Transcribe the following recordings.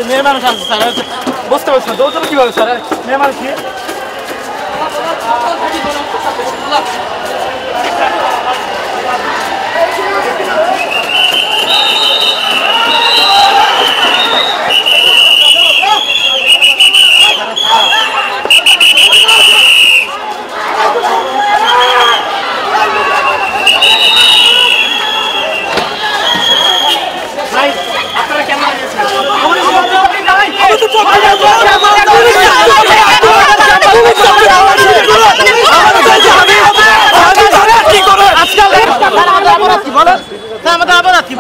मेहमान सर बुझते पारছি না দৌড়াবে কিভাবে স্যার মেহমান কি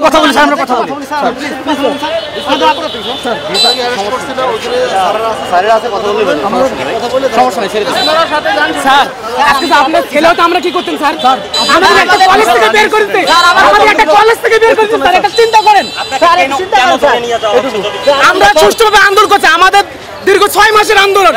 কথা বলি সামনে কথা বলি আপনার ছেলেও তো আমরা কি করতেন স্যার কলেজ থেকে বের করতে কলেজ থেকে বের করতেন স্যার এটা চিন্তা করেন আমরা সুষ্ঠুভাবে আন্দোলন করছি আমাদের দীর্ঘ 6 মাসের আন্দোলন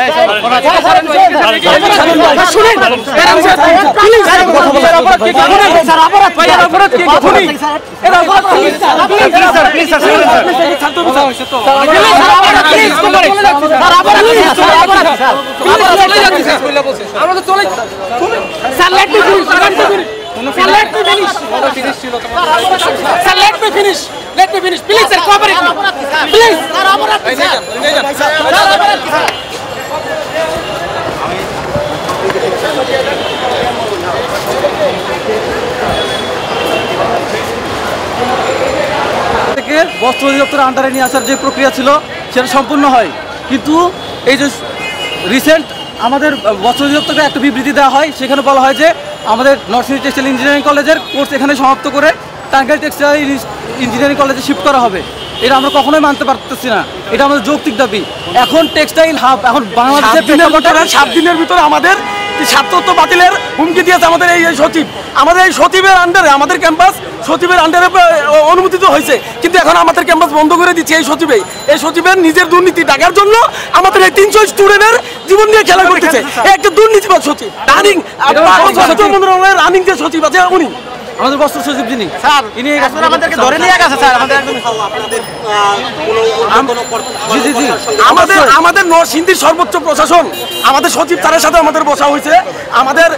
Let me finish. Please, sir, cooperate me. Please. থেকে বস্ত্র অধিদপ্তরের আন্ডারে নিয়ে আসার যে প্রক্রিয়া ছিল সেটা সম্পূর্ণ হয়, কিন্তু এই যে রিসেন্ট আমাদের বস্ত্র অধিদপ্তরকে একটা বিবৃতি দেওয়া হয়, সেখানে বলা হয় যে আমাদের নরসিংদী টেক্সটাইল ইঞ্জিনিয়ারিং কলেজের কোর্স এখানে সমাপ্ত করে টাঙ্গাইল টেক্সটাইল ইঞ্জিনিয়ারিং কলেজে শিফট করা হবে। এটা আমরা কখনোই মানতে পারতেছি না, এটা আমাদের যৌক্তিক দাবি। এখন টেক্সটাইল হাব, এখন বাংলাদেশের 7 দিনের ভিতরে আমাদের ছাত্রত্ব বাতিলের হুমকি দিয়েছে আমাদের এই সচিব। আমাদের এই সচিবের আন্ডারে আমাদের ক্যাম্পাস সচিবের আন্ডারে অনুমোদিত হয়েছে, কিন্তু এখন আমাদের ক্যাম্পাস বন্ধ করে দিচ্ছে এই সচিবের নিজের দুর্নীতি টাকার জন্য আমাদের এই 300 স্টুডেন্টের জীবন নিয়ে খেলা করতেছে। একটা দুর্নীতিবাদ সচিব, রানিং রানিং যে সচিব আছে উনি আমাদের বস্ত্র সচিব, যিনি স্যার ইনি আমাদেরকে ধরে নিয়ে গেছে স্যার। আমাদের নরসিংদীর সর্বোচ্চ প্রশাসন আমাদের সচিব স্যারের সাথে আমাদের বসা হয়েছে, আমাদের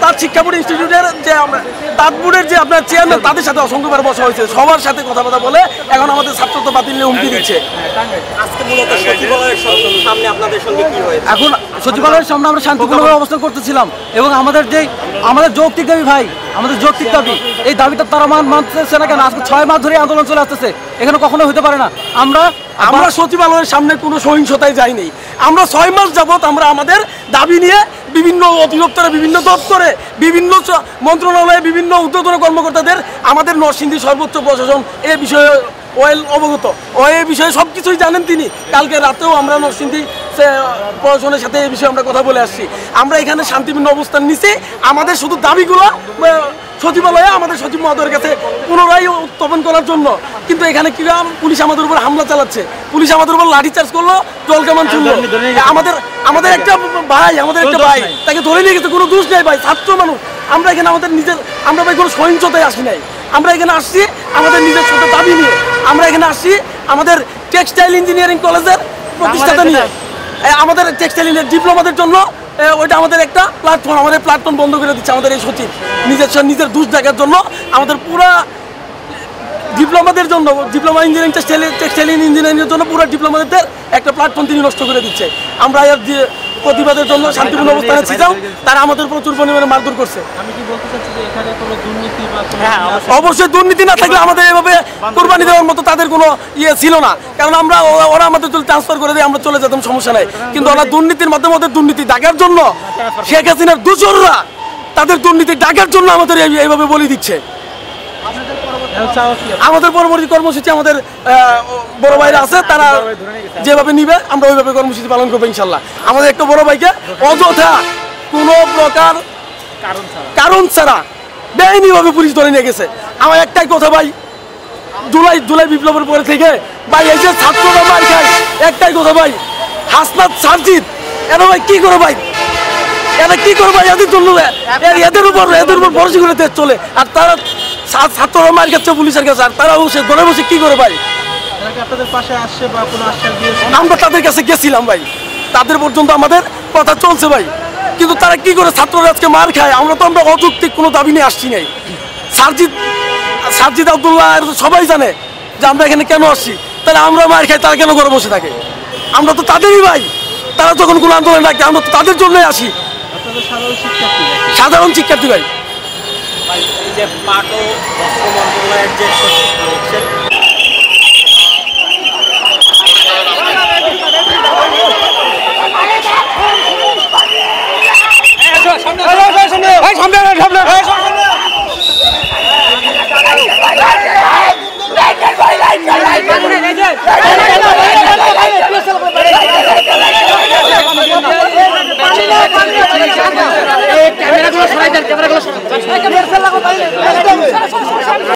তার শিক্ষা বোর্ড ইনস্টিটিউটের যে তাঁত বোর্ডের যে আপনার চেয়ারম্যান তাদের সাথে অসংখ্যবার বসা হয়েছে, সবার সাথে কথাবার্তা বলে এখন আমাদের ছাত্রত্ব বাতিল নিয়ে হুমকি দিচ্ছে। এখন সচিবালয়ের সামনে আমরা শান্তিপূর্ণভাবে অবস্থান করতেছিলাম এবং আমাদের যৌক্তিক দাবি ভাই, আমাদের যৌক্তিক দাবি, এই দাবিটা তারা মানতেছে না কেন? আজকে 6 মাস ধরে আন্দোলন চলে আসতেছে, এখানে কখনো হতে পারে না। আমরা সচিবালয়ের সামনে কোনো সহিংসতায় যাইনি। আমরা 6 মাস যাবৎ আমরা আমাদের দাবি নিয়ে বিভিন্ন অধিদপ্তরে, বিভিন্ন দপ্তরে, বিভিন্ন মন্ত্রণালয়ে, বিভিন্ন ঊর্ধ্বতন কর্মকর্তাদের আমাদের নরসিংদী সর্বোচ্চ প্রশাসন এ বিষয়ে অবগত, এই বিষয়ে সব কিছুই জানেন তিনি। কালকে রাতেও আমরা নরসিংদী প্রশাসনের সাথে এই বিষয়ে আমরা কথা বলে আসছি। আমরা এখানে শান্তিপূর্ণ অবস্থান নিচ্ছি, আমাদের শুধু দাবিগুলো সচিবালয়ে আমাদের সচিব মহোদয়ের কাছে পুনরায় উত্থাপন করার জন্য, কিন্তু এখানে কি পুলিশ আমাদের উপর হামলা চালাচ্ছে, পুলিশ আমাদের উপর লাঠিচার্জ করলো, জল কামান ছুড়লো। আমাদের একটা ভাই তাকে ধরে নিয়ে গেছে, কোনো দোষ নেই ভাই, ছাত্র মানুষ। আমরা এখানে আমাদের নিজের, আমরা ভাই কোনো সহিংসতায় আসি নাই, আমরা এখানে আসছি আমাদের নিজের সাথে দাবি নিয়ে, আমরা এখানে আসছি আমাদের টেক্সটাইল ইঞ্জিনিয়ারিং কলেজের প্রতিষ্ঠাতা নিয়ে, আমাদের টেক্সটাইল ডিপ্লোমাদের জন্য ওইটা আমাদের একটা প্ল্যাটফর্ম, আমাদের প্ল্যাটফর্ম বন্ধ করে দিচ্ছে আমাদের এই সচিব নিজের দোষ দেখার জন্য। আমাদের পুরা ডিপ্লোমাদের জন্য, ডিপ্লোমা ইঞ্জিনিয়ারিং টেক্সটাইল ইঞ্জিনিয়ারিংয়ের জন্য পুরো ডিপ্লোমাদের একটা প্ল্যাটফর্ম তিনি নষ্ট করে দিচ্ছে। আমরা এর যে প্রতিবাদের জন্য শান্তিপূর্ণ অবস্থানে ছিলাম, তারা আমাদের প্রচুর পরিমাণে মারধর করছে। অবশ্যই দুর্নীতি না থাকলে আমাদের এভাবে কোরবানি দেওয়ার মতো তাদের কোনো ইয়ে ছিল না, কারণ আমরা ওরা আমাদের যদি ট্রান্সফার করে দিয়ে আমরা চলে যেতাম, সমস্যা নাই। কিন্তু ওরা দুর্নীতির মাধ্যমে ওদের দুর্নীতি ডাকার জন্য, শেখ হাসিনার দোসররা তাদের দুর্নীতি ডাকার জন্য আমাদের এইভাবে বলি দিচ্ছে। আমাদের পরবর্তী কর্মসূচি আমাদের বড় ভাইরা আছে, তারা যেভাবে নিবে আমরা ওইভাবে কর্মসূচি পালন করবো ইনশাল্লাহ। আমাদের একটা বড় ভাইকে অযথা কোনো প্রকার কারণ ছাড়া বেআইনিভাবে পুলিশ ধরে নিয়ে গেছে। আমার একটাই কথা ভাই, জুলাই বিপ্লবের পরে থেকে ভাই এই যে ছাত্ররা মার খায়, একটাই কথা ভাই, হাসনাত সারজিৎ এরা ভাই কি করে ভাই, এরা কি করে ভাই, এদের জন্য এদের উপর ভরসা করে দেশ চলে, আর তারা ছাত্ররা মার খাচ্ছে পুলিশের কাছে, আর তারা বসে ঘরে বসে কি করে ভাই। আমরা তাদের কাছে গেছিলাম ভাই, তাদের পর্যন্ত আমাদের কথা চলছে ভাই, কিন্তু তারা কি করে ছাত্ররা আজকে মার খায়। আমরা অযৌক্তিক কোনো দাবি নিয়ে আসছি নাই। সারজিৎ আব্দুল্লাহ সবাই জানে যে আমরা এখানে কেন আসছি, তাহলে আমরা মার খাই, তারা কেন ঘরে বসে থাকে? আমরা তো তাদেরই ভাই, তারা যখন কোনো আন্দোলন রাখে আমরা তো তাদের জন্যই আসি, সাধারণ শিক্ষার্থী ভাই।